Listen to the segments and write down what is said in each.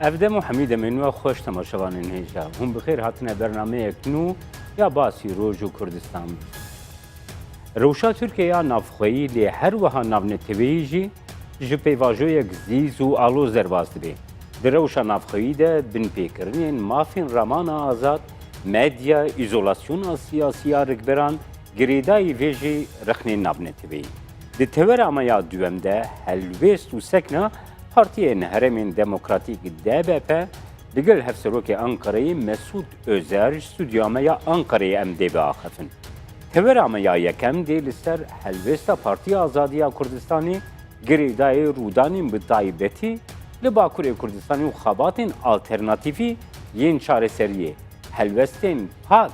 افدم و حمید منو خوش تماشاوان هیجا هم بخیر هاتنه برنامه کنو یا باسی روز و کردستان روشا ترکیه نافخویی لی هر وها نافنتویجی جپی واجوی گزیز و آلو زرباست بی در روشا نافخویی ده بن پیکرنین مافین رامان آزاد مدیا ایزولاسیون سیاسی رکبران گریدای ویجی رخنین نافنتویی ده تور امایا دوم ده هلویست و سکنا Partiye Heremên Demokratîk DBP digel hevserokê Ankara'yı Mesut Özer stüdyomeya Ankara'yı em dê biaxifin. Tevera me ya yekem dê li ser helbesta Partiya Azadiya Kurdistanê girêdayê rûdanên bi taybetî li Bakurê Kurdistanê û xebatên alternatîfî yên çareseriyê helbestên pak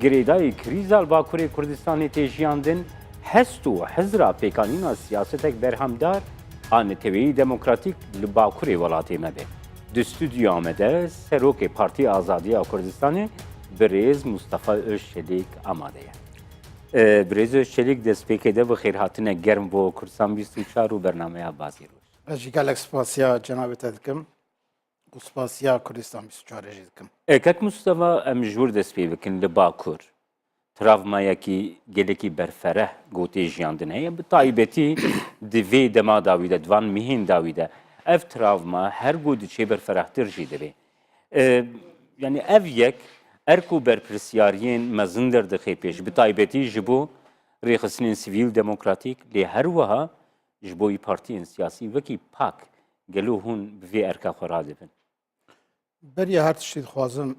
girêdayê krîza li Bakurê Kurdistanê tê jiyandin hest û hizra pêkanîna siyasetek berhemdar Anetevî Demokratîk li Bakurê welatê me be. Di stüdyoya me de Serokê Partiya Azadiya Kurdistanê Birêz Mustafa Özçelik amade ye. Birêz Özçelik destpêkê de bi xêrhatine germ bo Kurdistan 24 û bernameya Bazî Roj. Ez jî gelek spasiya cenabê te dikim û spasiya Kurdistan 24 jî dikim. Kek Mustafa em ji wir dest pê bikin li Bakur. Travmayekî gelekî berfereh gotê jiyandin heye bi taybetî di vê dema dawî de divan mihên dawî de ev travma her got diçe berferehtir jî dibe. Yani ev yek erk û berpirsyariyên mezin derdixe pêş bi taybetî ji bo rêxistinên sivîl demokratîk lê her wiha ji bo partiyên siyasî wekî pak gelo hûn bi vê erka xwe radibin. Beriya her tiştî dixwazim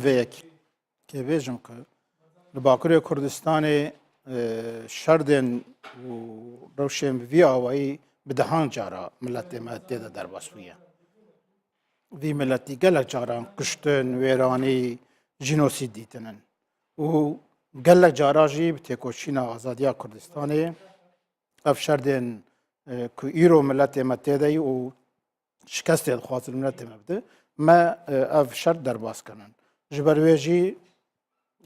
vê yekî kêbêjim ku li Bakurê Kurdistanê şerdên û rewşên bi vî awayî bi dehan cara milletê me tê de derbas bûye. Vî milletî gelek caran kuştin, wêranî, jînosîd dîtinin. û gelek cara jî bi têkoşîna Azadiya Kurdistanê ev şerdên ku îro milletê me tê de yî û şikestê dixwazin milletê me bide me ev şer derbas kinin. Ji ber wê jî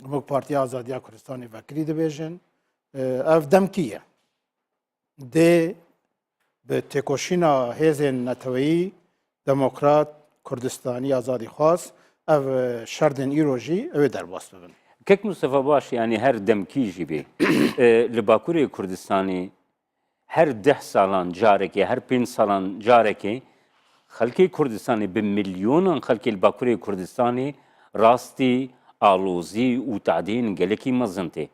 Hemû Partiya Azadiya Kurdistanê vekirî dibêjin ev demkî ye. Dê bi têkoşîna hêzên neteweyî Demokrat Kurdistanî Azadî xwaz ev şerdên îro jî ew ê derbas bibin. Kek Mustafa baş yani her demkî jî bê li Bakurê Kurdistanê her 10 salan carekê her 5 salan carekê xelkê Kurdistanê bi milyonan xelkê li Bakurê Kurdistanê rastî alozî û tadîn gelekî mezin tê.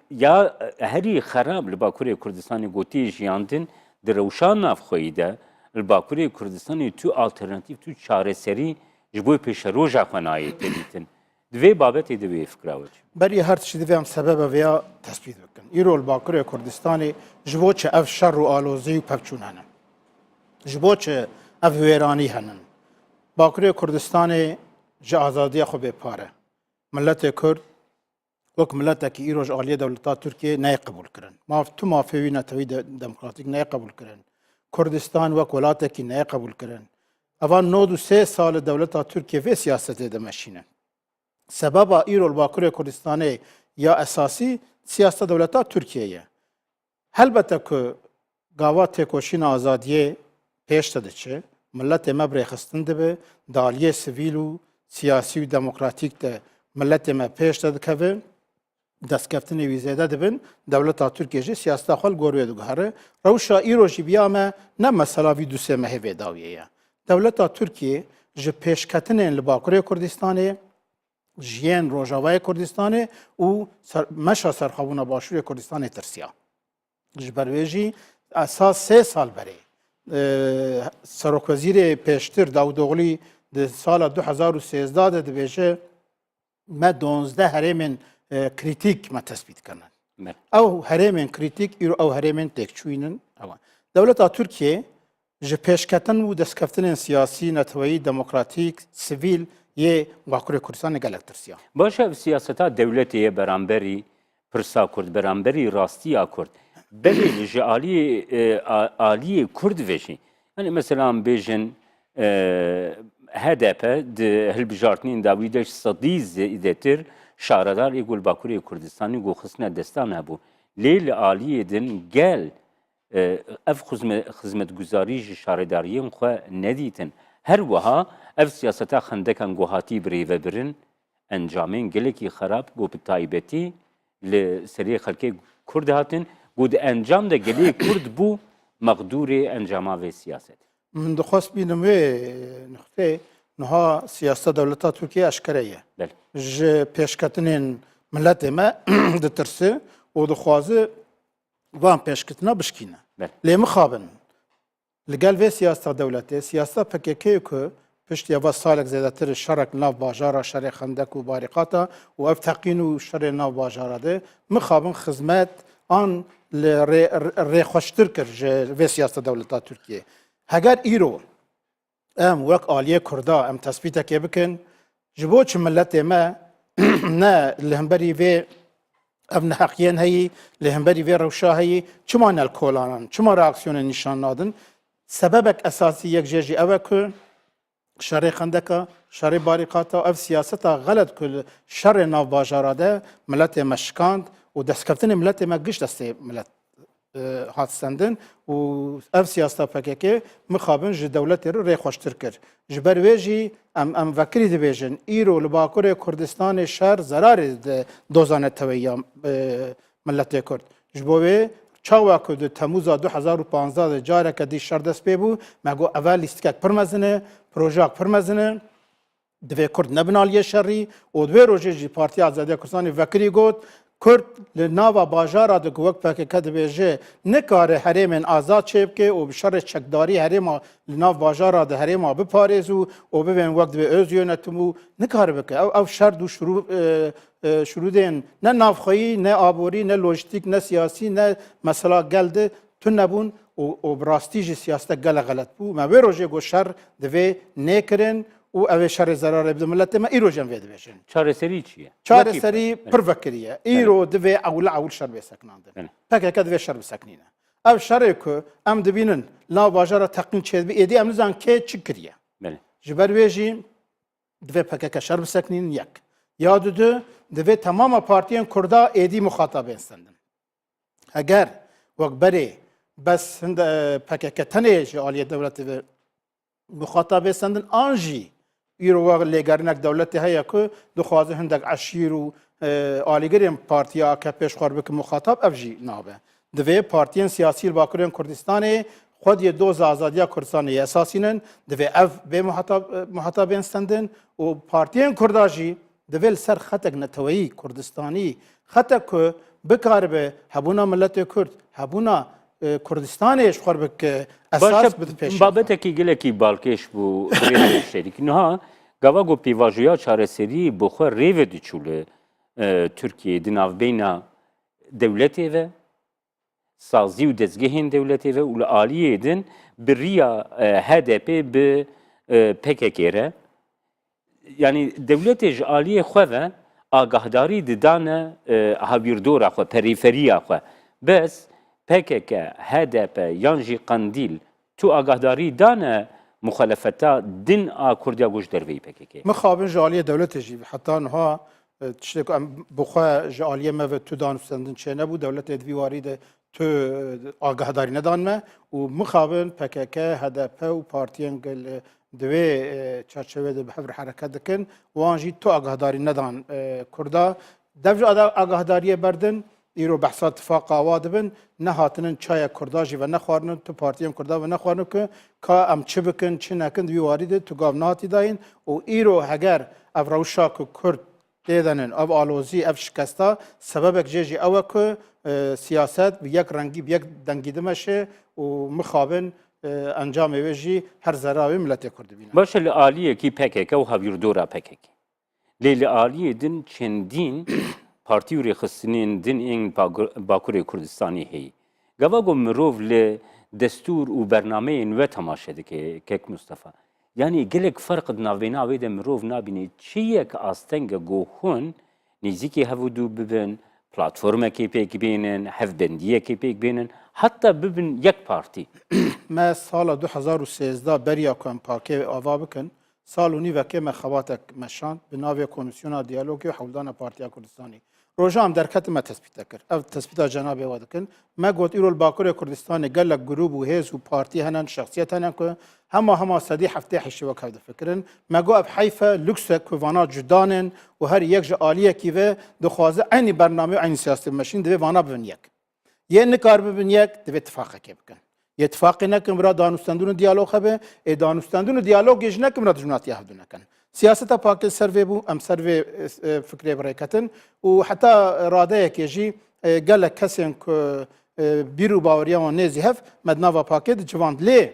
Ya herî xerab li Bakurê Kurdistanê gotî jiyandin di rewşa navxweyî de li Bakurê Kurdistanê tu alternatîv tu çareserî ji bo pêşeroja xwe nayê tê dîtin. Di vê babetê de wê fikra we çi? Beriya her tiştî divê em sebeba vêya tespît bikin. Îro li Bakurê Kurdistanê ji bo çi ev şer û alozî û pevçûn henin. Ji bo çi ev wêranî henin. Bakurê Kurdistanê ji azadiya xwe bêpare. Milletê Kurd wek milletekî îro ji aliyê dewleta Tirkiye neyê qebûl kirin. Tu mafê wî netewî demokratîk neyê qebûl kirin. Kurdistan wek welatekî neyê qebûl kirin. Evan 93 sal li dewleta Tirkiye vê siyasetê de meşîne. Sebeba îro li Bakurê Kurdistanê ya esasî siyaseta dewleta Tirkiye ye. Helbete ku gava têkoşîna azadiyê pêş de diçe, milletê me bi rêxistin dibe, di aliyê sivîl û siyasî û demokratîk de milletê me pêş de dikeve, destkeftinê wî zêde dibin, dewleta Tirkiye jî siyaseta xwe li gor wê diguhere. Rewşa îro jî biya me ne mesela vî du sê mehê vê dawiye ye. Dewleta Tirkiye ji pêşketinên li Bakurê Kurdistanê, ji yên Rojavayê Kurdistanê û meşa serxwebûna Başûrê Kurdistanê tirsiya. Ji ber wê jî esas 3 sal berê Serokwezîrê pêştir Dawûd Oglî di sala 2013 de dibêje me 12 herêmên krîtîk me tespît kirin. Ew herêmên krîtîk îro ew herêmên têkçûyînin ewan. Dewleta Tirkiye ji pêşketin û destkeftinên siyasî, neteweyî, demokratîk, sivîl yê Bakurê Kurdistanê gelek tirsiya. Baş ev siyaseta devletê ye beramberî pirsa Kurd, beramberî rastiya Kurd. Belê ji aliyê Kurd ve jî. Yani mesela em bêjin HDP di hilbijartinên dawî de sedî zêdetir şaredar ê gul Bakurê Kurdistanê goxistina destan hebû. Lê li aliyê din gel ev xizmetguzarî ji şaredariyên xwe nedîtin. هر وها اف سیاستا خندکان گوهاتی بریوه برن انجامین گلکی خراب گو بتایبتی لسری خلکی کرد هاتن گود انجام ده گلی کرد بو مقدور انجام و سیاست من دخواست بینم وی نقطه نها سیاست دولتا ترکیه اشکریه بله ج پیشکتنین ملت ما دترسه و دخوازه وان پیشکتنا بشکینه بله لی مخابن لگل وی سیاست دولتی سیاست پکیکی که پشت یوا سالک زیادتر شرک ناو باجارا شر خندک و باریقاتا و اف تقین و شر ناو باجارا ده مخابن خدمت آن ری خوشتر کر وی سیاست دولتا ترکیه هگر ایرو ام وک آلیه کردا ام تثبیت که بکن جبو چه ملت ما نه لهمبری وی ابن حقیان هی لهمبری وی روشا هی چما نل کولانان چما راکسیون نشان نادن سببک اساسی یک جیجی اوه که شر خندکا شر باریقاتا اف سیاستا غلط کل شر ناو باجاراده ملت مشکاند و دستکفتن ملت ما گشت دسته ملت هات سندن و اف سیاستا پکیکه مخابن جه دولت رو ری خوشتر کر جبر ویجی ام وکری دی بیجن ایرو لباکور کردستان شهر ضرار دوزانه تویا ملت کرد جبوه چاوا که دو تموز 2015 جاره که دی شهر دست بی بو مگو اول لیستکک پرمزنه پروژاک پرمزنه دوی کرد نبنالیه شهری و دوی روژه جی پارتی آزادی کردستان وکری گوت کرد لناوا باجارا دو گوک پاکه کد بیجه نکاره حریم آزاد چیب که و بشر چکداری حریم لناو باجارا ده حریم بپاريزو و ببین وقت به ازیونتمو نکاره بکه او شر دو شروع دین نه نافخویی نه آبوری نه لوجستیک نه سیاسی نه مثلا گلده تو نبون و براستیج سیاست گل غلط بو ما به روزه گو شر دوی نکرن و اوه شر ضرر بده ملت ما ایرو جن وید بشن چاره سری چیه چاره سری پر وکریه ایرو دوی اول شر بسکنانده پکه که دوی شر بسکنینه او شر که ام دبینن لا باجارا تقین چید بی ایدی ام نزان که چی کریه بله جبر ویجی دوی پکه که شر بسکنین یک یاد دو دوی تمام پارتیان کردا ایدی مخاطب استندن اگر وقت بری بس هند پکه که تنه عالیه دولت مخاطب استندن آنجی ایرو واقع لگرنک دولتی هیا که دخوازه هندک عشیر و آلیگریم پارتیا که پیش خوربه که مخاطب افجی نابه دوی پارتیان سیاسی باکرین کردستان خود یه دوز آزادی کردستان اساسینن دوی اف به مخاطب استندن و پارتیان کرداجی دوی سر خطک نتویی کردستانی خطک که بکار به هبونا ملت کرد هبونا کردستانش خوربه که اساس بده پیش بابت کی گله کی بالکش بو ریو شریک نه گاوا گو پیواژیا چاره سری بخور ریو دی چوله ترکیه دناو بینا دولتی و سازی و دزگهین دولتی و اول عالیه دن بریا HDP به PKK ره یعنی دولتش عالیه خواه آگاهداری ددانه هاویردورا خواه پریفریا خواه بس PKK HDP یانجی قندیل تو آگاهداری دانه مخالفتا دن کردیا گوش دروی PKK مخابن جالیه دولت جی حتی انها تشتكو بخوا جالیه ما و تو دانستندن چه نبود دولت ادویواری ده تو آگاهداری ندان ما و مخابن PKK HDP و پارتیان گل دوی چرچوه ده بحبر حرکت دکن وانجی تو آگاهداری ندان کردا دفج آگاهداری بردن ایرو بحثات اتفاق آواد بن نهاتنن چای کرداجی و نخوارنن تو پارتیم کردا و نخوارنن که ام چه بکن چه نکن دوی وارده تو گاو نهاتی داین و ایرو هگر اف روشا که کرد دیدنن اف آلوزی اف شکستا سببک جیجی اوه که سیاست به یک رنگی به یک دنگیده مشه و مخابن انجام ویجی هر ذراوی ملت کرد بینه باشه لعالیه کی PKK و هاویردورا PKK لعالیه دن چندین پارتی و ریخستنین دن این باکور کردستانی هی گوا گو مروف ل دستور و برنامه نوه تماشه دکه کک مصطفی یعنی گلک فرق ناوینا ویده مروف نابینی چیه که آستنگ گوهون نزیکی هفودو ببین پلاتفورمه که پیک بینن هفبندیه که پیک بینن حتی ببین یک پارتی ما سال 2013 بریا کن پاکه آوا بکن سال و نیوکه ما خباتک مشان به ناوی کمیسیون دیالوگی و حولدان پارتیا کردستانی روزام درکت ما تثبیت کرد او تثبیت جناب وادکن ما گفت ایرو باکوری کردستان گلک گروه و حزب و پارتی هنن شخصیت هنن که هما صدی هفته حشی وک هفته فکرن ما گفت حیفه لکس کووانا جدانن و هر یک جالیه کیوه دخوازه عینی برنامه و عینی سیاست ماشین دوی وانا ببین یک یه نکار ببین یک دوی اتفاق کی بکن یه اتفاقی نکن برای دانستندون دیالوگ خبه دانستندون دیالوگش نکن برای جناتی هفته نکن سیاست پاک سروی بو ام سروی فکری برای کتن و حتی راده کیجی گل کسین که بیرو باوریان نزی هف مدنوا پاکت جواند لی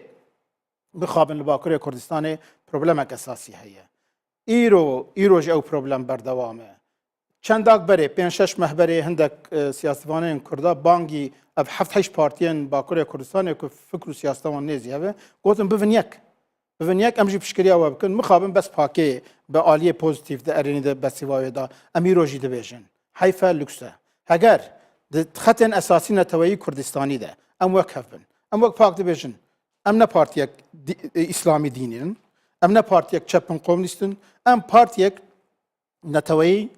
بخوابن لباکوری کردستان پروبلمک اساسی هیه ایروج او پروبلم بردوامه چند داگ بره 5-6 مهبری هندک سیاستوانین کردا بانگی اف 7-8 پارتیان باکوری کردستان که فکر و سیاستوان نزی هفه گفتم ببین یک امجی پشکریا و بکن مخابن بس پاکی به عالیه پوزیتیف ده ارینی ده بسیوای ده امیروجی ده بیشن حیفه لکسه اگر خط اساسی نتوایی کردستانی ده ام وک هفبن ام وک پاک ده بیشن ام نه پارتیک اسلامی دینین ام نه پارتیک چپن کمونیستن ام پارتیک نتوایی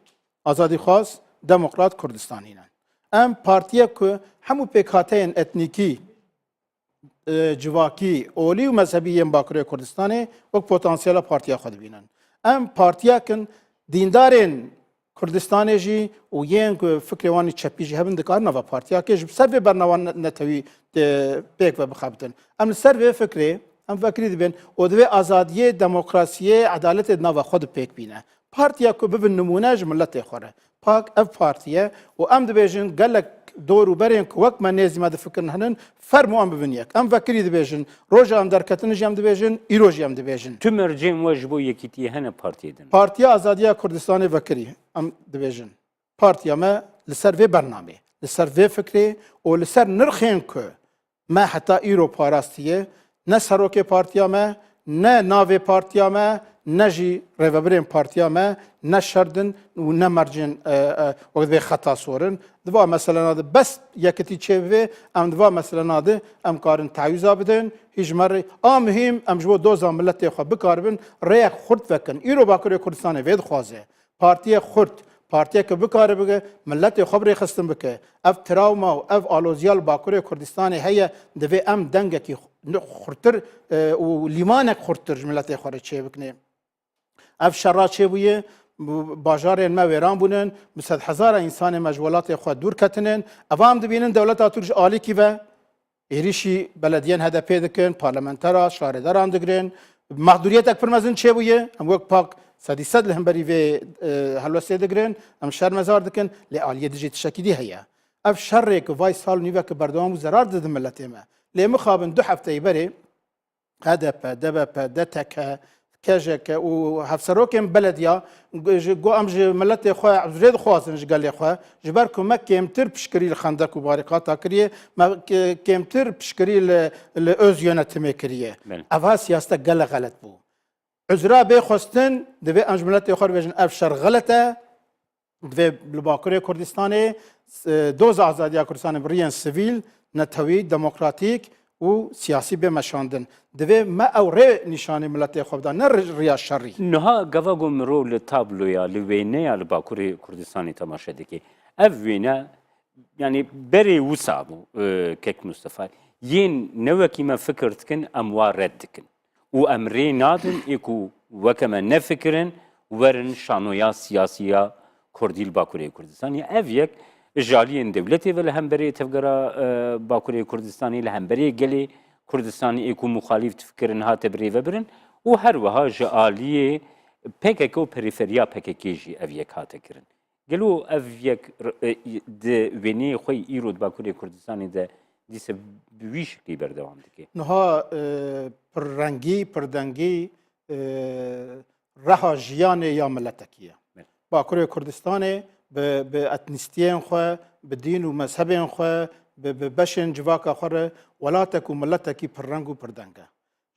آزادی خواست دموکرات کردستانی نه ام پارتیک که همو پیکاتین اتنیکی جواکی اولی و مذهبی باکوری کردستان و پتانسیل پارتیا خود بینن ام پارتیا کن دیندارن کردستان جی و ین فکر وانی چپی جی هبن دکار نوا پارتیا که سر برنامه نتوی پیک و بخابتن ام سر فکری ام فکری دبن و دوی آزادی دموکراسی عدالت نوا خود پیک بینه پارتیا که ببین نمونه ملت خوره پاک اف پارتیا و ام دبیجن گلک دور و برین که وقت من نیزی ماده فکر نهنن فرمو ام ببین یک ام فکری دبیجن روزا ام درکتنجی ام دبیجن ایروجی ام دبیجن تو مرجم واجبو یکیتی هنه پارتی دن پارتیا آزادی کردستان وکری ام دبیجن پارتیا ما لسر وی برنامه لسر وی فکری و لسر نرخین که ما حتی ایرو پاراستیه نه سروک پارتیا ما نه ناوی پارتیا ما نجی ریوبرین پارتیا ما نشردن و نمرجن وقت به خطا سورن دوا مثلا هذا بس یکتی چه ام دوا مثلا هذا ام کارن تعویض بدن هیچ مره مهم ام جو دوزا ملت خو بکاربن ریخ خرد فکن ایرو باکوری کردستان وید خوازه پارتی خرد پارتی که بکاره بگه ملت خبری خستم بکه اف تراوما و اف آلوزیال باکوری کردستان هیا دوی ام دنگه کی خرتر و لیمانک خرتر ملت خوره چه بکنه اف شرا چه بویه باجار ما ویران بونن 100,000 انسان مجولات خود دور کتنن اوام دبینن دولت اتورج عالی کی و ایریشی بلدیان هدف دکن پارلمانترا شارداران دگرن محدودیت اکبر مزن چه بویه ام وقت پاک سادیسد لهم بری و هلوسته دگرن ام شر مزار دکن لعالیه دیجی تشکیدی هیا اف شر که وای سال نیوه که بردوام و زرار دادم ملت ما لیم خابن 2 هفته بری هدف دتك كاجك وهفسروكم بلديا جو امج ملت اخويا عبد خوازن قال لي اخويا جبركم ما كيمتر بشكري الخندق وبارقات كريه ما كيمتر بشكري الاوزيونه تمكريه افا سياسه قال غلط بو عذرا بخستن دبي امج ملت اخويا بيجن ابشر غلطه دبي بالباكوري كردستاني دوز ازادي كردستان بريان سيفيل نتوي ديمقراطيك و سیاسی به مشاندن دوی ما او ری نشانه ملت خوب دان نه ریا شری نها گواگو مرو لتابلویا لوینه یا لباکوری کردستانی تماشا دکی اوینه yani beri وسابو kek Mustafa yin neveki me fikirtkin em wa reddikin û em rê nadin êku wekeme nefikirin werin şanoya siyasiya Kurdî li Bakurê Kurdistanê ev yek jaliyên devletê ve li hemberî tevgera Bakurê Kurdistanê li hemberî gelê Kurdistanê êku muxalîf difikirin hate birê vebirin û her wiha ji aliyê PKK û perîferiya PKK jî ev yek hate kirin. Gelo ev yek di wêneyê xwe îro di Bakurê Kurdistanê de dîse bi wî şeklî berdewam dike. Niha pirrengî, pirdengî reha jiyanê ya milletekî ye. Bakurê Kurdistanê bi etnîstiyên xwe, bi dîn û mezhebên xwe, bi beşên civaka xwe re welatek û milletekî pirreng û pirdeng e.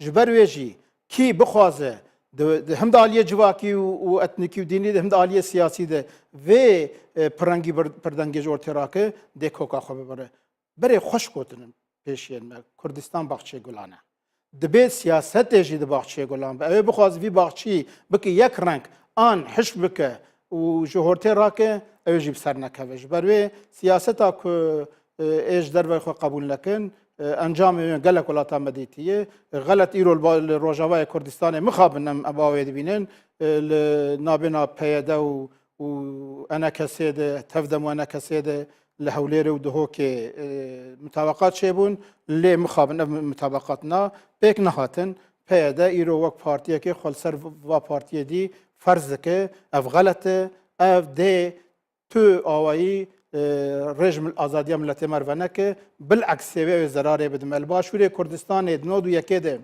Ji ber wê jî kî bixwaze hem de aliyê civakî û etnîkî û dînî de hem de aliyê siyasî de vê pirrengî pirdengê ji ortê rake dê koka xwe bibire. Berê xweş gotinim pêşiyên me Kurdistan baxçê gulan e. دبێ سیاستێژی di baxçeyê gulan be ew ê bixwaz vî baxçî bike yek reng an hiş bike û ji hortê rake ew jî bi ser nekeve ji ber wê siyaseta ku ê ji derve xwe qebûl nekin encamê wê gelek welata me dîtiye xelet îro li Rojavayê Kurdistanê mixabin em bawê dibînin li navbêna PYD û NKSê de tevdem û NKSê de li Hewlêrê û Duhokê mutabeqat çêbûn lê mixabin ev mutabeqat na pêk nehatin PYD îro wek partiyekê xwe li ser va partiyê dî ferz dike ev xelet e ev dê tu awayî rejim azadiya milletê me ve neke bilexsê wê ew zerarê bidin li Başûrê Kurdistanê di nod û yekê de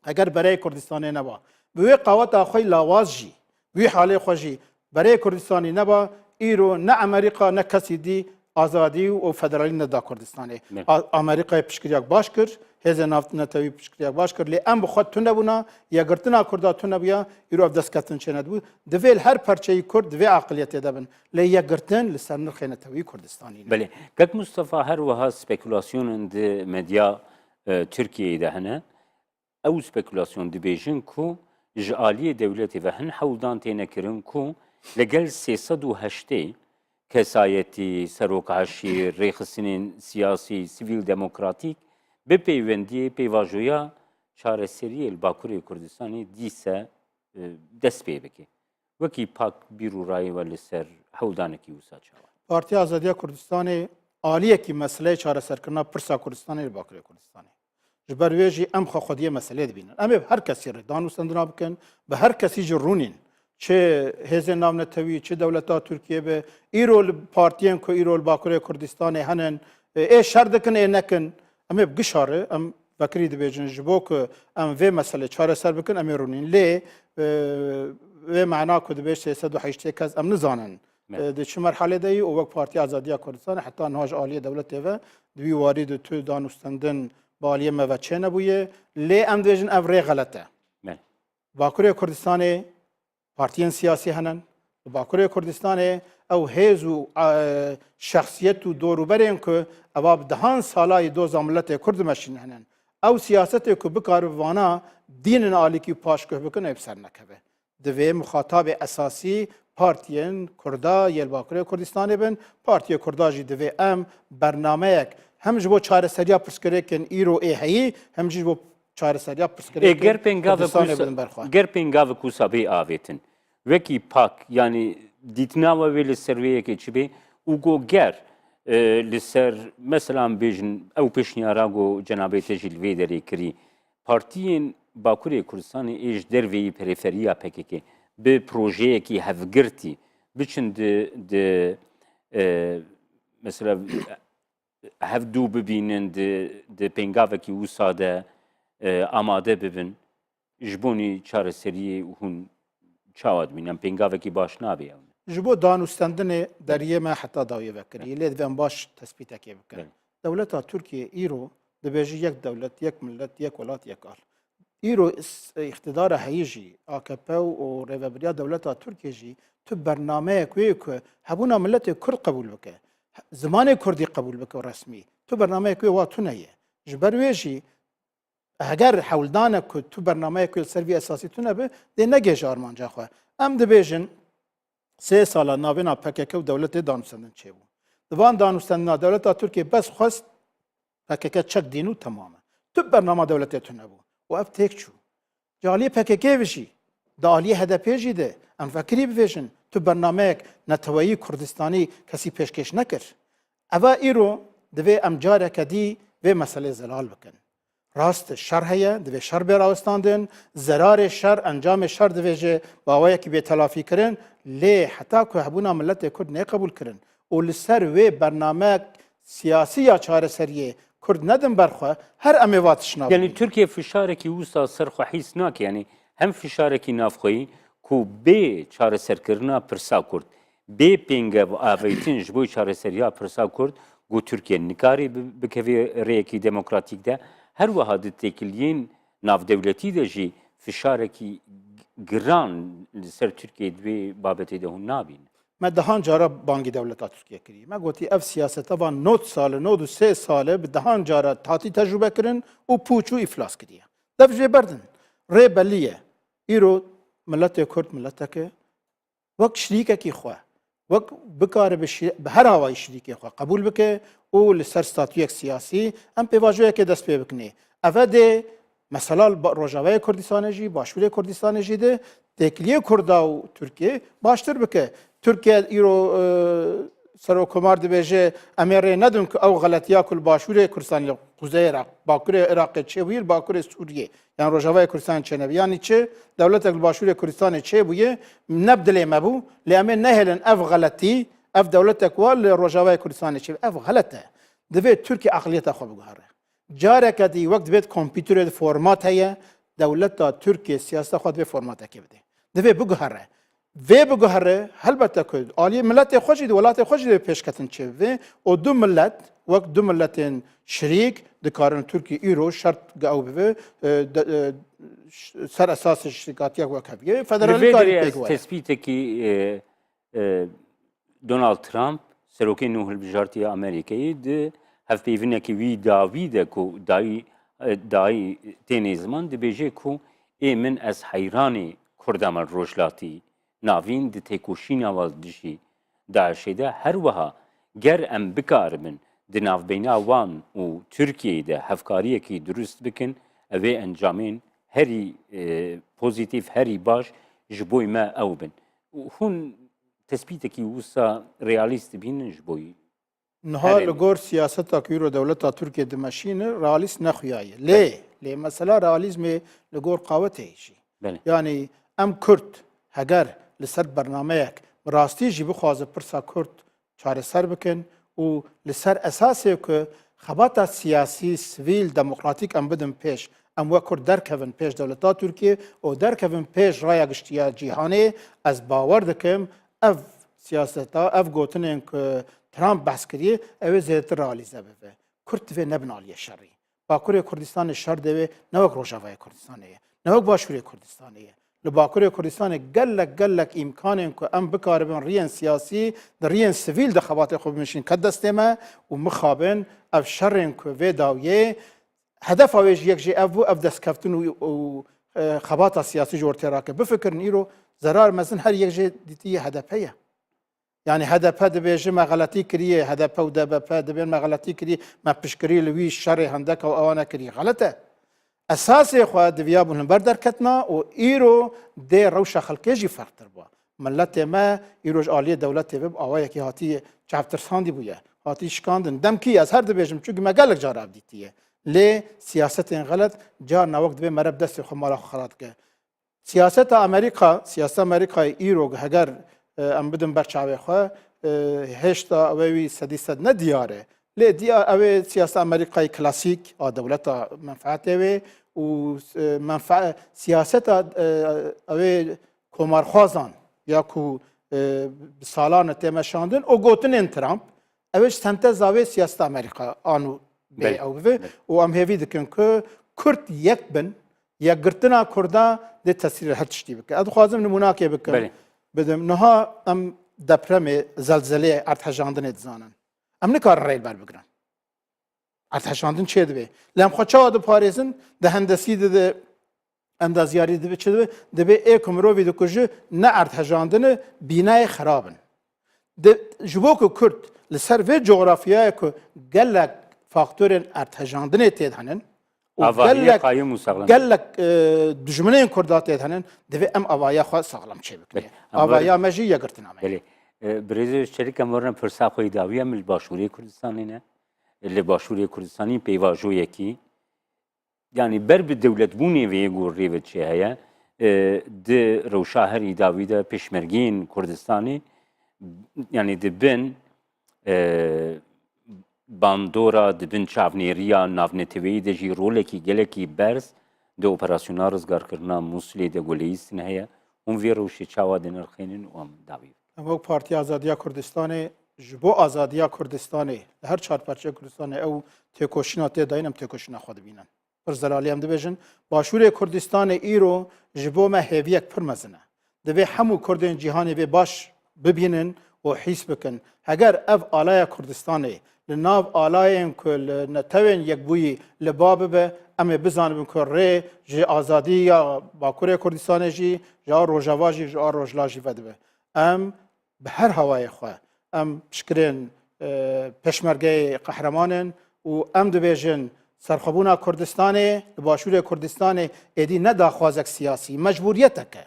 eger bereyê Kurdistanê neba bi wê qaweta xwe lawaz jî wî halê xwe jî bereyê Kurdistanê neba îro ne Amerîka ne kesî dî azadî û federalî neda Kurdistanê Amerîkayê piştgiriyak baş kir hêzên navnetewî piştgiriyak baş kir lê em bi xwe tune bûna yekgirtina Kurda tune bûye îro ev destketin çê nedibû divê her perçeyî Kurd divê aqiliyetê de bin lê yekgirtin li ser nirxê netewî Kurdistanî Belê Kek Mustafa her wiha spekulasyonên di medya Tirkiyeyê de hene ew spekulasyon dibêjin ku ji aliyê dewletê ve hin hewldan têne kirin ku legel 308 kesayetî, serokhaşî, rêxistinên siyasî, sivîl demokratîk bi peywendiyê pêvajoya çareseriyê li Bakurê Kurdistanê dîse dest pê bike. Wekî pak bîrûrayî ve li ser hewldanekî wisa çawa. Partiya Azadiya Kurdistanê aliyekî meseleyê çareserkirina pirsa Kurdistanê li Bakurê Kurdistanê. Ji ber wê jî em xwe xwediyê meselê dibînin. Em ê her kesî re danûstendina bikin bi her kesî jî rûnîn. Çi hêzên navnetewî, çi dewleta Tirkiye be îro li partiyên ku îro li Bakurê Kurdistanê henin ê şer dikin ê nekin em ê bigişare em vekirî dibêjin ji bo ku em vê meselê çareser bikin em ê rûnîn lê vê mena ku dibêj 308 kes em nizanin di çi merhelê de yî û wek Partiya Azadiya Kurdistanê heta niha ji aliyê dewletê ve di wî warî di tu danûstendin bi aliyê me ve çê nebûye lê em dibêjin ev rê xelet e. Bakurê Kurdistanê partiyên siyasî henin li Bakurê Kurdistanê ew hêz û şexsiyet û dorûberên ku ew bi dihan salayê doza milletê Kurd dimeşînin henin ew siyasetê ku bikare vana dînin alîkî paşguh bikin ew ser nekeve. Divê mixatabê esasî partiyên Kurda yê li Bakurê Kurdistanê bin Partiya Kurda jî divê em bernameyek hem ji bo çareseriya pirsgirêkên îro ê heyî hem jî ji bo çareseriya pirsgirêkên Kurdistanê bidin berxwe. Ger pêngavê ku sabê avêtin wekî pak yanî dîtnava wê li ser wê yekê çi bê û got ger li ser mesela bêjin ew pêşniyara got cenabê te jî li vê derê kirî partiyên Bakurê Kurdistanê ê ji derveyî perîferiya PKK bi projeyekî hevgirtî biçin di mesela hevdû bibînin di pêngavekî wisa de amade bibin ji bonî çareseriyê hûn çawa dibînin em pêngavekî baş nabe ew. Ji bo danûstendinê deriyê me heta dawiyê vekirî lê divê baş tespîtekê bikin. Dewleta Tirkiye îro dibêjî yek dewlet, yek millet, yek welat, yek al. Îro îxtidara heyî jî AKP û rêveberiya dewleta Tirkiye jî tu bernameyek wê ku hebûna milletê Kurd qebûl bike. Zimanê Kurdî qebûl bike resmî. Tu bernameyek wê wa tune ye. Ji ber wê jî eger hewldanek ku tu bernameyek wê li ser vî esasî tune be dê negêje armanca xwe. Em dibêjin 3 sala navêna PKK û dewletê danûstendin çêbû. Di van danûstendina dewleta Tirkiye bes xwest PKK çek dîn û temam e. Tu bernama dewletê tune bû. û ev têk çû. Ji aliyê PKK jî di aliyê HDP jî de em vekirî bivêjin tu bernameyek neteweyî Kurdistanî kesî pêşkêş nekir. Eva îro divê em careke dî vê meselê zelal bikin. Rast şer heye divê şer bê rawestandin, zerarê şer, encamê şer divê jê bawayekî bêtelafî kirin lê heta ku hebûna milletê Kurd neqebûl kirin û li ser wê bernameyek siyasî ya çareseriyê Kurd nedin berxwe her em ê vatişna. Yani Türkiye fişarekî wisa ser xwe hîs nake yani hem fişarekî navxweyî ku bê çareserkirina pirsa Kurd bê pêngev avêtin ji bo çareseriya pirsa Kurd got Türkiye nikarî bikeve rêyekî demokratîk de her wiha di têkiliyên navdewletî de jî fişarekî giran li ser Tirkiye divê babetê de hûn nabînin. Me dehan cara bangî dewleta Tirkiye kirî. Me gotî ev siyaseta van 9 sale, 9 3 sale bi dehan cara hatî tecrübe kirin û pûç û îflas kiriye. دف جي بردن ري بليه ايرو ملت كرد ملتك وك شريكك خو وك بكار بهر هواي شريكي خو قبول بك او لسر ستاتويك سياسي ام بيواجوه كي دست بي بكني افده مثلا روجاوای کردستان جی باشور کردستان جی ده تکلیه کردا و ترکیه باشتر بکه ترکیه ایرو سر حکومت دبیجه امیر ندون که او غلطیا کل باشور کردستان قوزه عراق باکور عراق چه ویر باکور سوریه یعنی روجاوای کردستان چه نبی یعنی چه دولت باشور کردستان چه بویه نبدل مبو لیامه نهلن اف غلطی اف دولت اکوال روجاوای کردستان چه اف غلطه دوی ترکیه عقلیت خو بگهره جارك دي وقت بيت كمبيوتر فورمات هي دولتها تركيا سياسة خود به فورمات كي بده دفي بگهره و بگهره هلبته كد عالي ملت خوش دي ولات خوش دي پیشکتن چه و او دو ملت وقت دو ملتين شريك دكارن تركي ايرو شرط او به سر اساس الشركات يك وكبيه فدرالي كاري بيگوه تثبيت كي دونالد ترامب سروكي نوه البجارتي امريكي دي هف پیوینه که وی داویده که دای تینی زمان دی بیجه که من از حیرانی کردم روشلاتی ناوین دی تکوشین اول دشی داعشه ده هر وها گر ام بکار من دی ناو بینا وان و ترکیه ده هفکاریه که درست بکن اوه انجامین هری پوزیتیف هری باش جبوی ما او بن هون تثبیته که وسا ریالیست بین جبوی نها لگور سیاستا که رو دولتا ترکیه دمشین رئالیست نخویایه لی مثلا رئالیزم لگور قاوته ایشی یعنی ام کرد هگر لسر برنامه یک راستی جی بخوازه پرسا کرد چاره سر بکن و لسر اساسه که خباتا سیاسی سویل دموکراتیک ام بدن پیش ام وکر درکوین پیش دولتا ترکیه و درکوین پیش رای گشتیا جیهانه از باور دکم اف سیاستا اف گوتنین که ترامپ بحث کریه اوه زیادتر رئالیزه بوه کرد دوه نبن آلیه شری باکوری کردستان شر دوه نوک روژاوای کردستانیه نوک باشوری کردستانیه لباکوری کردستان گلک امکانه که ام بکاربن ریان سیاسی در ریان سویل در خبات خوب میشین کد دستیمه و مخابن اف شرین که وی داویه هدف اویج یک جی اف دست کفتن و خبات سیاسی جورتی راکه بفکرن ایرو ضرار مزن هر یک جی دیتی هدفه يعني هدف دبيجي ما غلطي كريه هدف او دبف دبين ما غلطي كريه ما بشكري لوي الشر هندك او انا كريه غلطه اساسي خو دبيابون بردر كتنا و ايرو دي روشه خلقيجي فرق تربا ملت ما ايروج عاليه دولت بب اوای کی هاتی چاپتر ساندي بويا هاتی شکاندن دم کی از هر دبيجم چونكي ما قالك جار ابديتيه لي سياست غلط جار نوقت به مرب دست خو مال خرات که سیاست امریکا سیاست امریکا ايرو هگر ام بدم برچاوی خو هشتا اوی سدیست ندیاره لی دیار اوی سیاست امریکای کلاسیک آ دولت منفعت اوی و منفعت سیاست اوی کمارخوازان یا کو سالان تمشاندن او گوتن ترامپ اویش سنتز اوی سیاست امریکا آنو به اوی و ام هیوی دکن که کرد یک بن یا گرتنا کردا ده تاثیر هر تشتی بکه ادو خوازم نمونه که بکن بدم نها ام دپرم زلزله ارتجاندن دزانن ام نکار ریل بر بگرن ارتجاندن چه دوی لام خوچا د پاریزن ده هندسی ده اندازیاری ده چه دوی ده اکم رو ویدو کجه نه ارتجاندن بینای خرابن ده جبوک کرد لسر و جغرافیای که گلک فاکتور ارتجاندن تیدهنن قال لك دجمنين كردات هنن دفي ام اوايا خو ساغلم چه بكني اوايا مجي يقرتنا بله بريز شركه مرن فرصه خو داويه من باشوري كردستان اللي باشوري كردستاني بيواجو يكي يعني برب الدولة بوني في يقول ريفت شي هيا د روشاهر داويدا بيشمرگين كردستاني يعني دبن باندورا دبن چاونیریا ناونتوی د جی رولکی گلکی برز د اپراسیونا رزگار کرنا موسلی د گلیست نه هم وی روش چاوا دنر خینن و هم داوی هم پارتی آزادیا کردستان جبو آزادیا کردستان هر چهار پارچه کردستان او تکوشینا ته داینم تکوشینا خود بینن پر زلالی هم دبیجن باشور کردستان ایرو جبو ما هویک پرمزنه دوی همو کردن جهانی به باش ببینن و حس بکن اگر اف آلای کردستان لناو آلایên ku li netewên yekbûyî li ba bibe em ê bizanin ku rê ji azadiya Bakurê Kurdistanê jî ji a Rojava jî ji a Rojla jî vedibe. Em bi her hewayê xwe em piştgirên Pêşmergeyê qehremanên û em dibêjin serxwebûna Kurdistanê li Başûrê Kurdistanê êdî ne daxwazek siyasî mecbûriyetek e.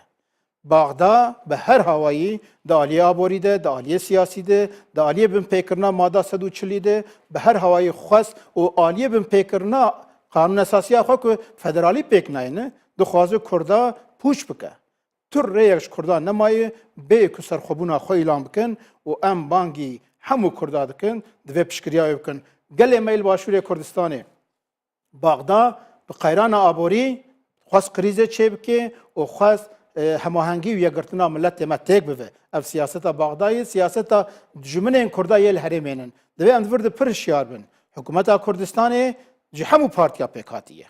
Bağda bi her hewayî di aliyê aborî de, di aliyê siyasî de, di aliyê binpêkirina mada 140 de bi her hewayî xwest û aliyê binpêkirina qanûn esasiya xwe ku federalî pêk nayîne dixwaze Kurda pûç bike. Tur rêyek ji Kurdan nemayê bê ku serxwebûna xwe îlan bikin û em bangî hemû Kurda dikin divê piştgiriya wê bikin. Gelê me li Başûrê Kurdistanê Bağda bi qeyrana aborî xwest krîzê çêbike û xwest hemahengî û yekgirtina milletê me têk bibe. Ev siyaseta Bağdayê siyaseta dijminên Kurda yê li herêmênin. Divê em vir de pir hişyar bin. Hikûmeta Kurdistanê ji hemû partiya pêk hatiye.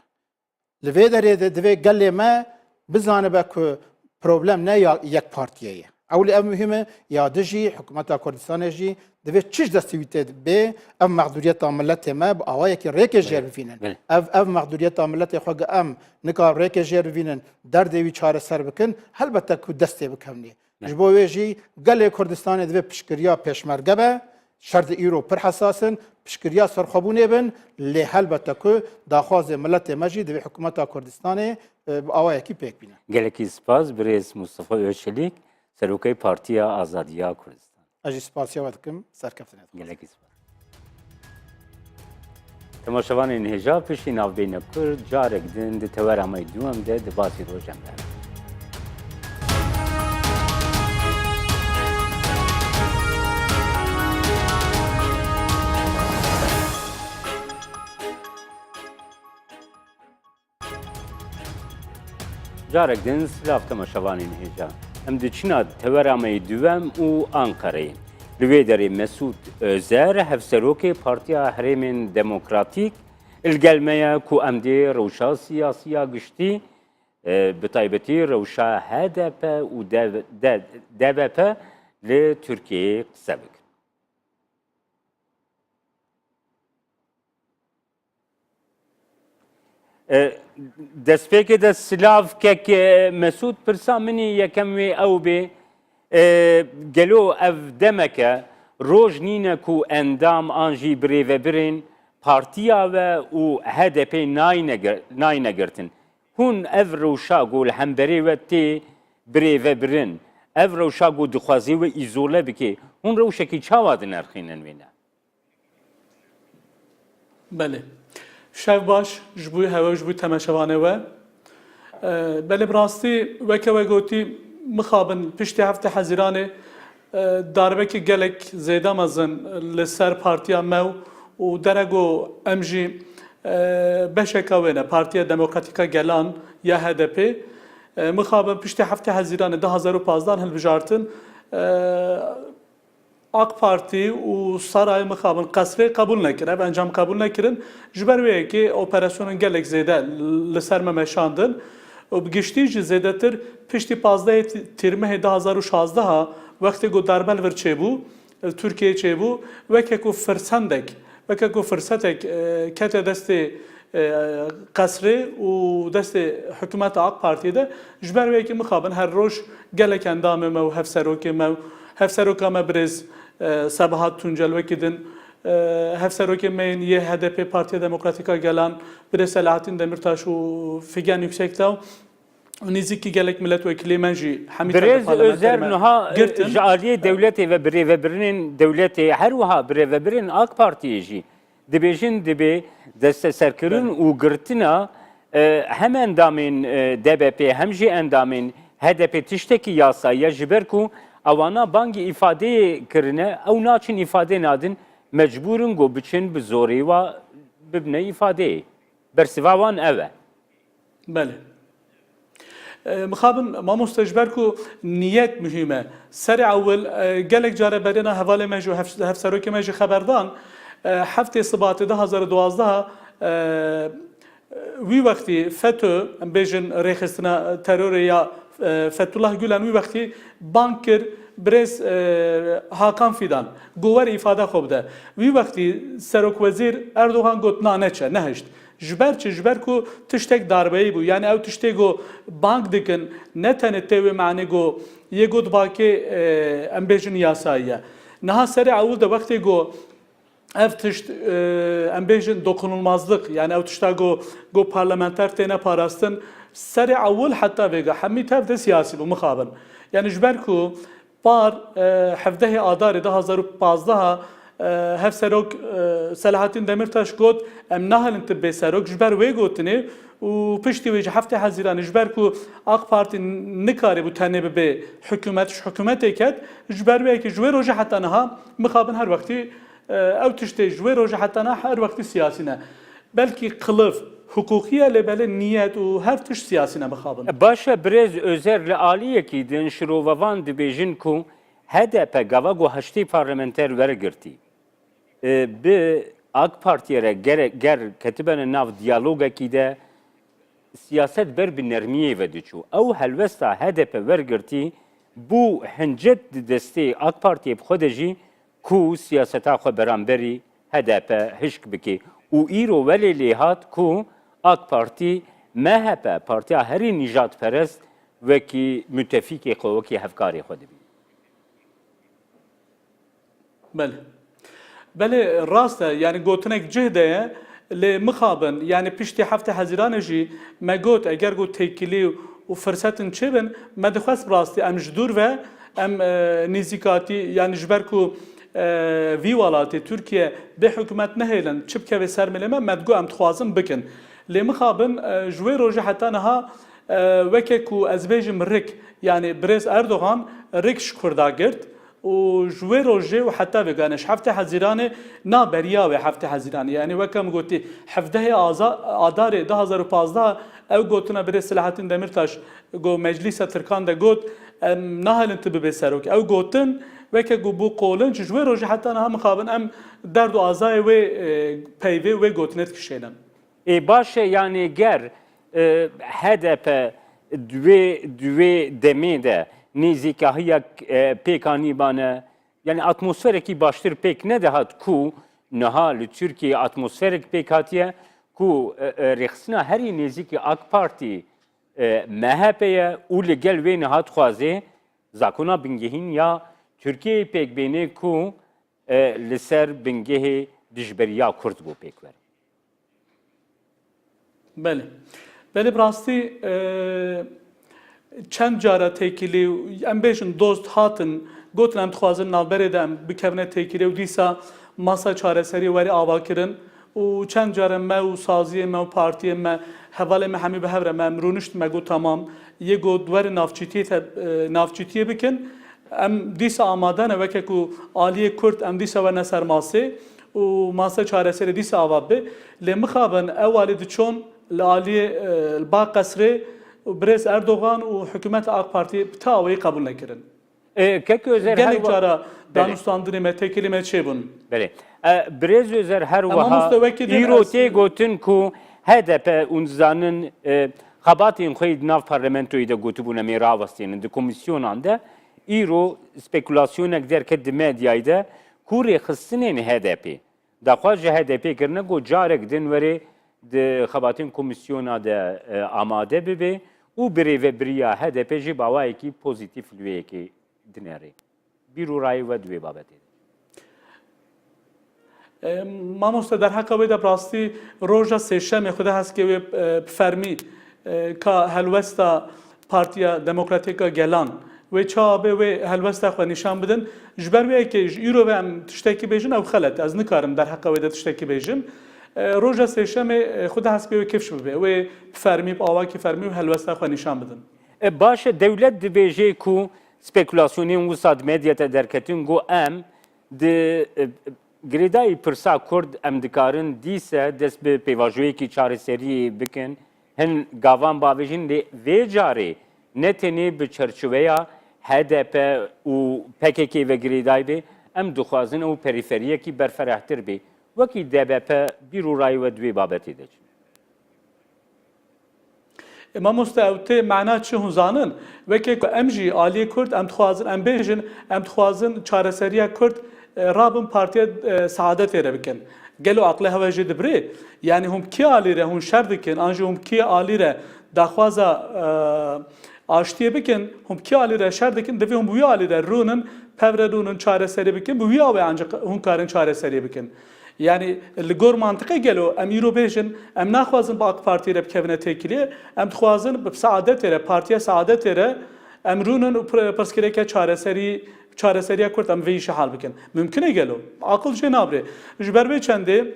Li vê derê de divê gelê me bizanibe ku problem ne yek partiyê ye. Ewlê ev mühim e ya dijî hikûmeta Kurdistanê jî divê çi ji destî wî tê dibe ev mexdûriyeta milletê me bi awayekî rêkê jêr bivînin. Ev mexdûriyeta milletê xwe ge em nikar rêkê jêr bivînin derdê wî çareser bikin helbette ku destê bikevnî. Ji bo wê jî gelê Kurdistanê divê piştgiriya pêşmerge be şerdê îro pir hesasin piştgiriya serxwebûnê bin lê helbette ku daxwazê milletê me jî divê hikûmeta Kurdistanê bi awayekî pêk bîne. Gelekî spas birêz Mustafa Öçelik Serokê Partiya Azadiya Kurdistan. Ez jî spasiya we dikim serkeftinê. Gelekî spas. Temaşevanên hêja piştî navbêhna Kurd carek din di teweramay duem de di basî rojên de. Carek din silav temaşevanên hêja. Em diçîna teweramay duem û Ankarayê. Li vê derê Mesûd Özer hevserokê Partiya Herêmên Demokratîk ilgelmeya ku em dê rewşa siyasiya giştî bi taybetî rewşa HDP û DBP li Tirkiyeyê qise bikin. Destpêkê de silav kek Mesûd pirsa minî yekem wê ew bê gelo ev demeke roj nîne ku endam an jî birêvebirên partiya we û HDP nayîne girtin. Hûn ev rewşa got li hemberê we tê birêvebirin. Ev rewşa got dixwazî we îzole bike. Hûn rewşekî çawa dinerxînin wê ne? Belê. Şev baş ji bo hewe ji bo temaşevanê we. Belê bi rastî weke we gotî mixabin piştî heftê hezîranê darbekî gelek zêde mezin li ser partiya me û derego em jî beşeka wê ne Partiya Demokratîka Gelan ya HDP mixabin piştî heftê hezîranê 2015 hilbijartin AK Parti û Sarayê mixabin qesrê qebûl nekirin, ev encam qebûl nekirin ji ber wê yekê operasyonên gelek zêde li ser me meşandin û bi giştî jî zêdetir piştî 15 tîrmehê 2016 wextê ku derbel vir çêbû Tirkiyeyê çêbû weke ku firsendek weke ku firsetek kete destê qesrê û destê hikûmeta AK Parti'ye de ji ber wê yekê mixabin her roj gelek endamê me û hevserokê me hevseroka me birêz Sabahat Tuncel wekî din hevserokê me yên yê HDP Partiya Demokratîka Gelan birêz Selahattin Demirtaş û Figen Yüksekdağ nîzîkî gelek milletvekilê me jî Birêz Özer niha ji aliyê dewletê ve birêvebirinên dewletê her wiha birêvebirên AK Partiyê jî dibêjin dibê desteserkirin û girtina hem endamên DBP hem jî endamên HDP tiştekî yasaya ji ber ku ewana bangî îfadeyê kirine ew naçin îfade nadin mecbûrin got biçin bi zorê wa bibine îfadeyê. Bersiva wan ev e. Belê. Mixabin mamoste ji ber ku niyet mühim e. Serê ewil gelek care berêna hevalê me jî hevserokê me jî xeberdan heftê Sibatê 2012 wî wextî FETÖ em bêjin rêxistina terorê ya Fethullah Gülen wî wextî bang kir برز هاکان فیدان گوور ifade خوب ده وی وقتی سرک وزیر اردوغان گوت نه چه نهشت جبر چه جبر کو تشتک داربهی بو یعنی او تشتگو بانک دکن نه تنه تیوی معنی گو یه گوت باکی امبیجن یاساییه نه سری اول de وقتی گو ev tişt embêjin dokunulmazlık yani ev tişta go parlamenter tene parastin seri awul hatta vega hemî tev de siyasî bu mixabin yani ji ber ku par hevdehê adarê 2015 hev serok Selahattin Demirtaş got em nahalin tibbê serok ji ber wê gotinê û piştî wê ji heftê hezîranê ji ber ku AK Parti nikarî bû tenê bibe hikûmetê ket ji ber wê ki ji wê rojê heta niha mixabin her wextî ew tiştê ji wê rojê heta niha her wextî siyasî ne belkî qiliv hukukiye lêbelê niyet û her tişt siyasî ne mixabin Başa birêz özer li aliyekî din şirovevan dibêjin ku HDP gava gu heştê parlamenter wergirtî. Bi AK Partiye re ger ketibene nav diyalogekî de siyaset ber bi nermiyê ve diçû. Ew helwesta HDP wergirtî bû hincet di destê AK Partiye bi xwe de jî ku siyaseta xwe beramberî HDP hişk bike. û îro welê lê hat ku AK Parti MHP partiya herî nîjatperest wekî müttefikê xwe wekî hevkarê xwe dibî. بله بله راسته یعنی گوتنک جهده لی مخابن یعنی پشتی هفته هزیران جی مگوت اگر گوت تکیلی و فرصتن چه بن مدخواست راستی ام جدور و ام نزیکاتی یعنی جبر کو وی ولاتی ترکیه به حکومت نهیلن چپ که به سرملمه مدگو ام تخوازم بکن لی مخابن جوی روژه حتی نها وکه کو از بیجم رک یعنی برز اردوغان رکش کرده گرد و جوی روژه و حتی بگانش هفته هزیرانه نا بریا و هفته هزیرانه یعنی وکم گوتی هفته آدار 2015 او گوتنا بر سلاحتین دمیرتاش گو مجلس ترکان ده گوت نهالن تبه بسروک او گوتن وکه گو بو قولن جوی روژه حتی نه مخابن ام درد و آزای و پیوی و گوتنت کشیدن باشه یعنی گر HDP دوی دمی ده نزیکاهی پیکانی بانه یعنی اتمسفرکی باشتر پیک ندهد کو نها لترکیه اتمسفرک پیکاتیه کو رخصنا هری نزیکی AK Parti MHP'ye u legel ve nihat xwaze zakona bingehîn ya Türkiye pek bêne ku li ser bingehê dijberiya Kurd bû pêk ver. بله بله براستی چند جاره تکیلی ام بیشن دوست هاتن گوتن ام تخوازن نالبره دم بکونه تکیلی و دیسا ماسا چاره سری وری آوا کرن و چند جاره ما و سازی ما و پارتی ما حواله ما همی به هفره ما مرونشت ما گو تمام یه گو دور نافچیتیه بکن ام دیسا آماده نه وکه کو آلیه کرد ام دیسا و نسر ماسه و ماسا چاره سری دیسا آوا به لمخابن اوالی دچون لالیه با قصره برز اردوغان و حکومت AK Parti tavayı kabul nekirin. Gelek çara danışlandırma tekilime çebun. Bele. Brez özer her vaha İrote gotin ku HDP unzanın xabatin xeyid nav parlamentoyu da gotubuna meravastinin de komisyonanda İro spekülasyonek derket de medyayda kure xistinin HDP. Daxwaja HDP kirne go carek din veri de xabatin komisyona da amade bibe û birê ve biriya HDP jî bawayekî pozitif lûyekê dinêrê. Bîro rayê ve divê babetê de. Mamoste derheqa wê de rastî roja sêşemê xwe de hest wê fermî ka helwesta Partiya Demokratîk a Gelan wê çabe wê helwesta xwe nîşan bidin ji ber wê yekê ji îro ve em tiştekî bêjin ew xelet ez nikarim derheqa wê de tiştekî bêjim روژا سێشەمێ خود هەست پێوە کفش ببێ وێ فەرمی ئاواکی فەرمی و هەلوەستا خۆ نیشان بدن باشە دەولەت دەبێژێ و سپێکولاسیۆنین وسات مێدیەتە دەرکەتن گۆ ئەم گرێدایی پرسا کورد ئەم دکارن دیسە دەست بە پێواژوەیەکی چارەسەری بکەن هەن گاوان باوێژین لێ vê carê ne tenê bi çerçeveya HDP û PKK ve girêdayî bê em dixwazin ew perîferiyekî berferehtir bê وەکی DBP بیر و ڕای وە دوێ بابەتی دەچێت. مامۆستا ئەو تێ معنا چی هوزانن وەکێک ئەم ژی ئالیە کورد ئەم دخوازن ئەم بێژن ئەم دخوازن چارەسەریە کورد رابن پارتیە سعادەت تێرە بکەن گەلو عقلە هەوەژێ دەبرێ یعنی هەم کی ئالیرە هون شەر دکن ئانژی هەم کی ئالیرە داخوازە ئاشتیە بکەن هەم کی ئالیرە شەر دکن دەبێ هەم بوی ئالیرە ڕونن پەورە ڕونن چارەسەری بکەن بویاوێ ئانجا هون کارن چارەسەری بکەن yani li gor mantıqa gelo em îro bêjin em naxwazin bi AK Partî re bikevine têkiliyê em dixwazin bi saadetê re partiya saadetê re em rûnin û pirsgirêke çareseriya Kurd em vê îşe hal bikin mümkün e gelo aqil jê nabre ji ber vê çendê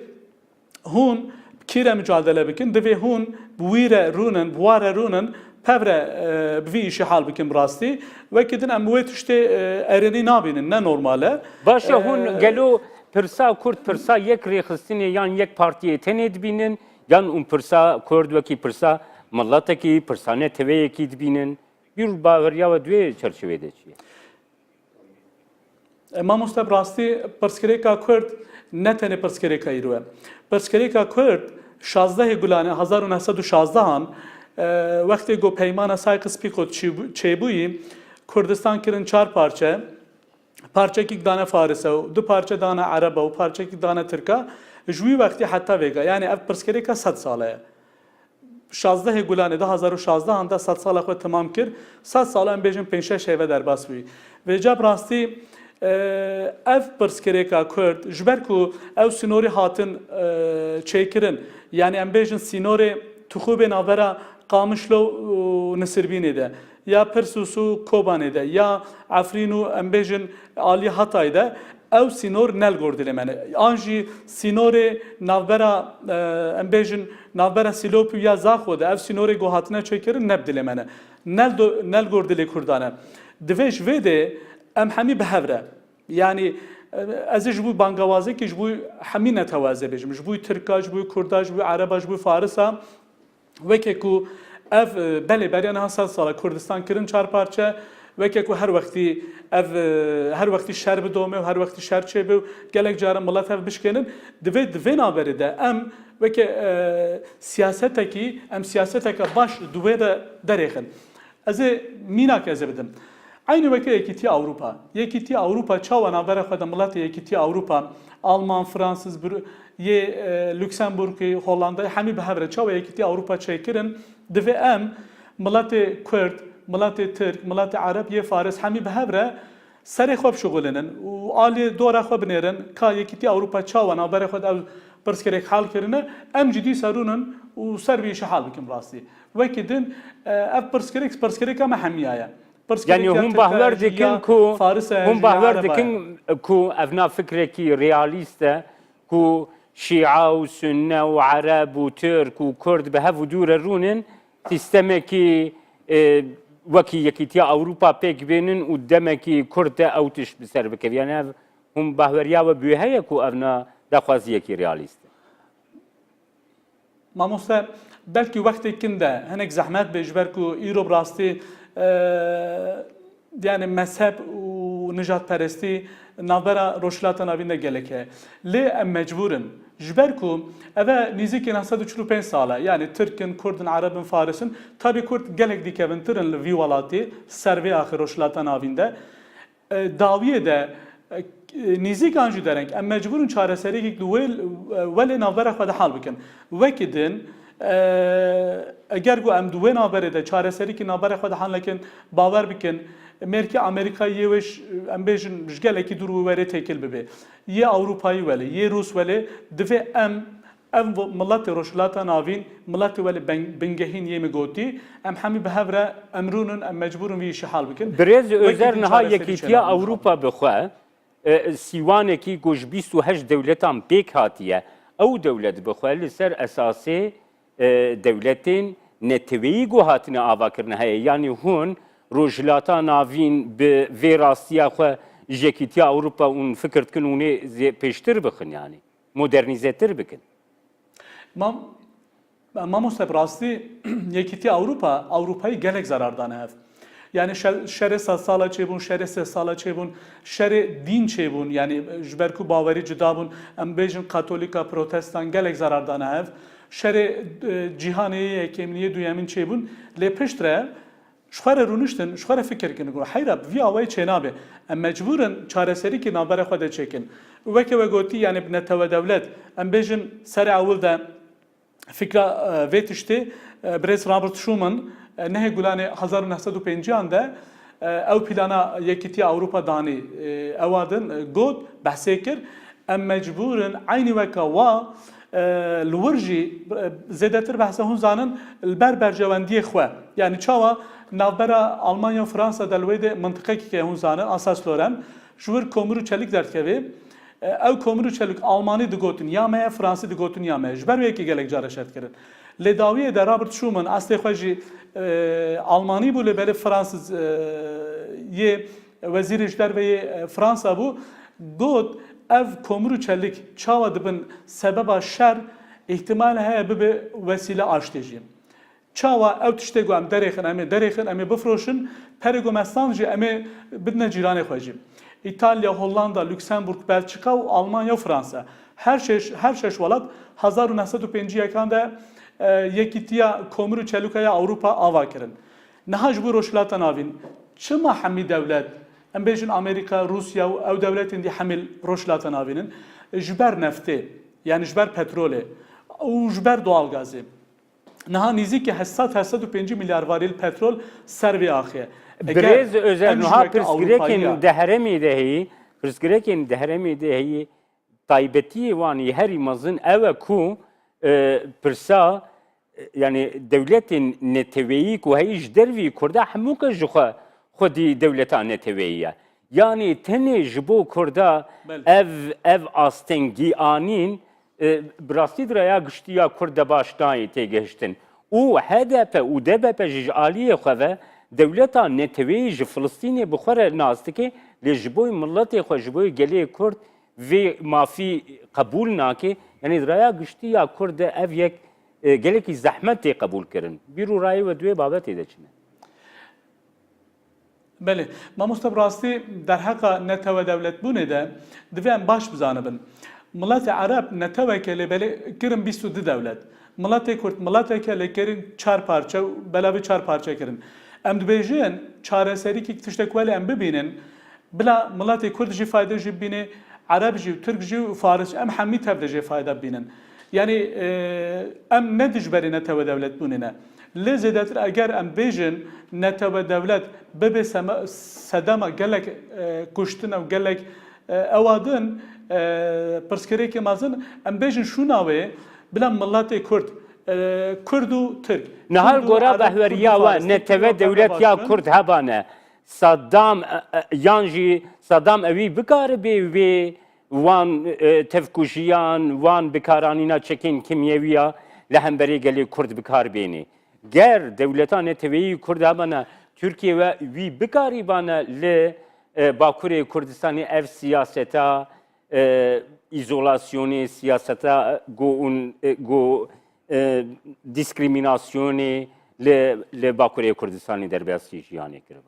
hûn kî re mücadele bikin divê hûn bi wî re rûnin bi wa re rûnin pevre bi vî îşe hal bikin bi rastî wekî din em wê tiştê erenî nabînin ne normal e باشه هون گلو پرسا کرد پرسا یک ریخستینی یان یک پارتیه تنه دبینن یان اون پرسا کرد وکی پرسا ملت کی پرسانه توی کی دبینن bir باوریا و دوی چرچوه ده چیه مامۆستا براستی پرسکرێکا کورد نەتەنێ پرسکرێکا ئیروە پرسکرێکا کورد 16 گولانە 1916 وەختێک گۆ پەیمانە سایقس پیکۆ چێبووی کوردستان kirin 4 parça parçekî dane Farisa û du parça dane Ereba û parçekî dane Tirka ji wî wextî heta vêga yani ev pirsgirêka 100 sala ye 16 gulanê 2016 da 100 sala xwe temam kir 100 sala em bêjin 5-6 hêve derbas bûyî vê cab rastî ev pirsgirêka Kurd ji ber ku ew sînorî hatin çêkirin yani em bêjin sînorê tixûbê navbera Qamişlo û Nisirbînê de ya Pirsûs û Kobanê de ya Efrîn û em bêjin alî Hatayê de ew sînor nel gor dilemene an jî sînorê navbera em bêjin navbera Sîlop û ya Zaxo de ev sînorê got hatine çêkirin neb dilemene nel gor dilê Kurdan e divê ji vê de em hemî bi hev re yani ez ê ji bo bangewazekî ji bo hemî netewaze bêjim ji bo Tirka ji bo Kurda ji bo Ereba ji bo Farisa weke ku ev belê beriya 100 sala Kurdistan kirin 4 parça weke ku her wextî ev her wextî şer bidome û her wextî şer çêbe û gelek caran milet ev bişkenin divê naberê de em weke siyasetekî em siyaseteke baş duwê de derêxin ez ê mînak ez ê bidim aynı weke Yekîtiya Ewropa Yekîtiya Ewropa çawa navbera xwe de miletê Yekîtiya Ewropa Alman Fransız yê Lüksemburgê Hollanda hemî bi hev re çawa Yekîtiya Ewropa çêkirin divê em miletê Kurd miletê Tirk miletê Ereb yê Faris hemî bi hev re serê xwe bişuxulinin û alê dora xwe binêrin ka Yekîtiya Ewropa çawa navbera xwe de ew pirsgirêk hal kirine em cidî serûnin û ser vê îşe hal bikin rastî wekî din ev pirsgirêka me hemiya ye yani hûn bahwer dikin ku hûn bahwer dikin ku ev na fikrekî realîst e ku Şia û Sünne û Ereb û Türk û Kurd bi hev û dû re rûnin sistemekî wekî Yekîtiya Ewropa pêk bênin û demekî Kurd de ew tiş bi ser bikeve yani ev hûn bahweriya we bûye heye ku ev na daxwaziyekî realîst e Mamoste belkî wextêkin de hinek zehmet bê ji ber ku îro bi rastî yani mezheb û nijadperestî navbera roşilata navîn de gelek e lê em mecburin ji ber ku ev nîzîkî 145 sala yani Tirkin, Kurdin, Erebin, Farisin tabi Kurd gelek dîkevintirin li vî welatê ser vê axir roşilata navîn de dawiyê de nîzîkan jî dereng em mecburin çareseriyekî welê navbera xwe de hal bikin wekî din eger ku em duwê naberê de çareserîkî navbera xwe de hal nekin bawer bikin Merkê Amerîkayê wê em bêjin ji gelekî dûr wê werê têkil bibe yê Ewropayî welê yê Rûs welê divê em ev miletê roşilata navîn miletê welê bingehîn yê min gotî em hemî bi hev re em rûnin em mecburin vî îşe hal bikin birêz özer niha Yekîtiya Ewropa bixwe sîwanekî ku ji 28 dewletan pêk hatiye ew dewlet bixwe li ser esasê dewletên neteweyî got hatine avakirine heye yani hûn rojhilata navîn bi vê rastiya xwe ji Yekîtiya Ewropa û fikir dikin û nê pêştir bixin yani modernîzetir bikin Mamoste bi rastî Yekîtiya Ewropayî gelek zarar dane hev yani şerê 100 sala çêbûn şerê 3 sala çêbûn şerê dîn çêbûn yani ji ber ku bawerî cida bûn em bêjin Katolîka Protestan gelek zarar dane hev شر جهانی کمینی دویمین چه بون لپشتره شخوار رونشتن شخوار فکر کنه گو حیرا وی آوای چنابه ام مجبورن چاره سری که نابر خود چکن وکه وگوتی یعنی بنتو دولت ام بیجن سر اول ده فکر ویتشته برز رابرت شومن نه گلان 1905 ده او پلانا یکیتی اروپا دانی اوادن گود بحثه کر ام مجبورن عینی وکه وا الورجي زادتر بحث هون زانن البربر جواندي خو يعني چاوا نافبرا المانيا فرنسا دلويد منطقه كي هون زانن اساس لورن شور کومرو چليك درتكوي او کومرو چليك الماني دگوتن يا ما فرنسي دگوتن يا ما جبر ويكي گلك جاره شرط كرن لداويه در رابرت شومن اصلي خوجي الماني بو لبل فرانسز يه وزير اشدار و فرنسا بو گوت ev komuru çelik çava dibin sebeba şer ihtimal heye bibe vesile aştejim. Çava ev tişte gu em derexin em bifroşin perego mestanji em bidne cirane xwejim. İtalya, Hollanda, Lüksemburg, Belçika ve Almanya, Fransa. Her şey velat 1905 yakanda yekitiya komuru çelikaya Avrupa ava kirin. Nehaj bu roşlatan avin. Çima hemi devlet ام بیشن امریکا روسیا و دولتین دی حمل روشلات ناوینن جبر نفته یعنی جبر پترول و جبر doğal gazı. Naha niziki 805 milyar varil petrol servi axiye. Brez özel nuha pirsgirekin dehremi dehi pirsgirekin dehremi dehi taybeti vani her imazın eve ku pirsa yani devletin neteveyi ku hiç dervi kurda hamuka juha خودی دولتان نتوییه یعنی تنی جبو کرده ev آستنگی آنین براستی دریا گشتیا کرده باشتایی تیگهشتن او هدف او دبپ جالیه خواه دولتان نتوییج فلسطینی بخوره نازدکی لجبوی ملت خو جبوی گلی کرد و مافی قبول ناکه یعنی دریا گشتیا کرده ev یک گلی کی زحمت قبول کردن بیرو رای و دوی بابت ایدچنه بله ما مستبراستی در حق نتو دولت بونه ده دویم باش بزانبن ملت عرب نتو کلی بله کرن 22 دولت ملت کرد ملت کلی کرن 4 parça بلاوی 4 parça کرن ام دبیجن چاره سری کی تشتکوال ام ببینن بلا ملت کرد جی فایده جی بینه عرب جی ترک جی فارس ام حمی تبد جی فایده بینن yani ام ندج بری نتو دولت بونه نه لزدتر اگر ام بیجن نتو دولت ببه سدما گلک کشتن و گلک اوادن پرسکری که مازن ام بیجن شو ناوی بلا ملت کرد کرد و ترک نهار گورا بهوریا و نتو دولت یا کرد هبانه صدام یانجی صدام اوی بکار بی وان تفکوشیان وان بکارانینا چکین کیمیویا لهمبری گلی کرد بکار بینی گر دولتان نتویی کرد هبانه Türkiye ve bikari bana le Bakure Kürdistan'ı ev siyaseta izolasyonu siyaseta go diskriminasyonu le Bakure Kürdistan'ı derbiyası yani kirvan.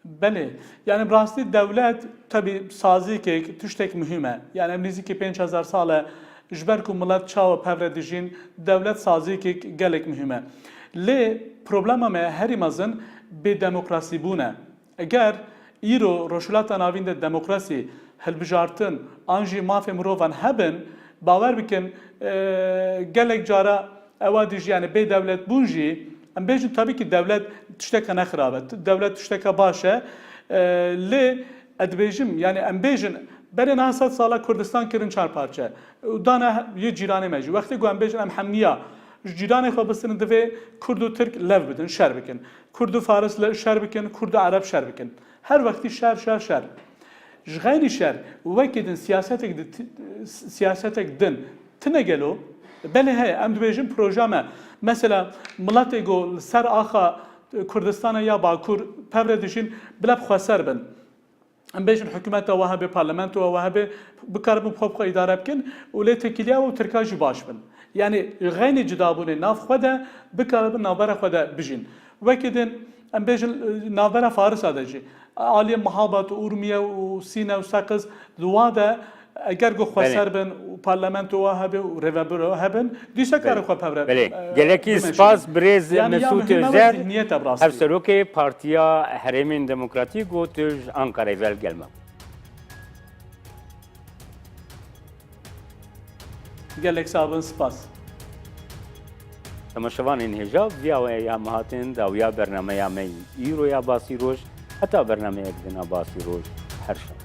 Bele yani rasti devlet tabi sazi ki tüştek mühime yani emnizi ki 5000 sale jber ku millet çawa pevredijin devlet sazi ki gelek mühime. Le problema me herimazın be demokrasi bune. Eğer îro roşulata navinde demokrasi helbijartın anji mafê mirovan hebin bawer bikin gelek cara evadij yani be devlet bûn jî em bêjin tabii ki devlet tişteka nexirabe devlet tişteka baş e lê edbêjim yani em bêjin berê 900 sala Kurdistan kirin 4 parça dana yê cîranê me jî wextê ku em bêjin em hemniya جیرانی خو بسن دوی کرد و ترک لف بدن شر بکن کرد و فارس شر بکن کرد و عرب شر بکن هر وقتی شر جغانی شر وکیدن سیاستک دن تنگلو بله هی ام دویجن پروژه مثلا ملت گو سر آخا کردستان یا باکور پبر دشین بلب خسر بن ام بیشن حکومت وهابه پارلمان و وهابه بکارم بخوب اداره بکن ولی تکیلیا و ترکاج باش بن yani غنی جدابونه ناف خدا بکارم نابره خدا بجین وکیدن ام بیشن نابره فارس ادجی عالی محابات اورمیه و سینه و ساقز دواده اگر گو خسر بن پارلمنت و هبه و ریوبر هبن دیسا کار خو پبره بله گلکی سپاس بریز مسعود زر نیت ابراسی افسروک پارتیا حرمین دموکراتیک گوتج انکاره ول گلمه گلک صابن سپاس تماشاوان این هجاب ویا و یا مهاتن دا ویا برنامه یا می ایرو یا باسی روش حتی برنامه یک دنا باسی روش هر شب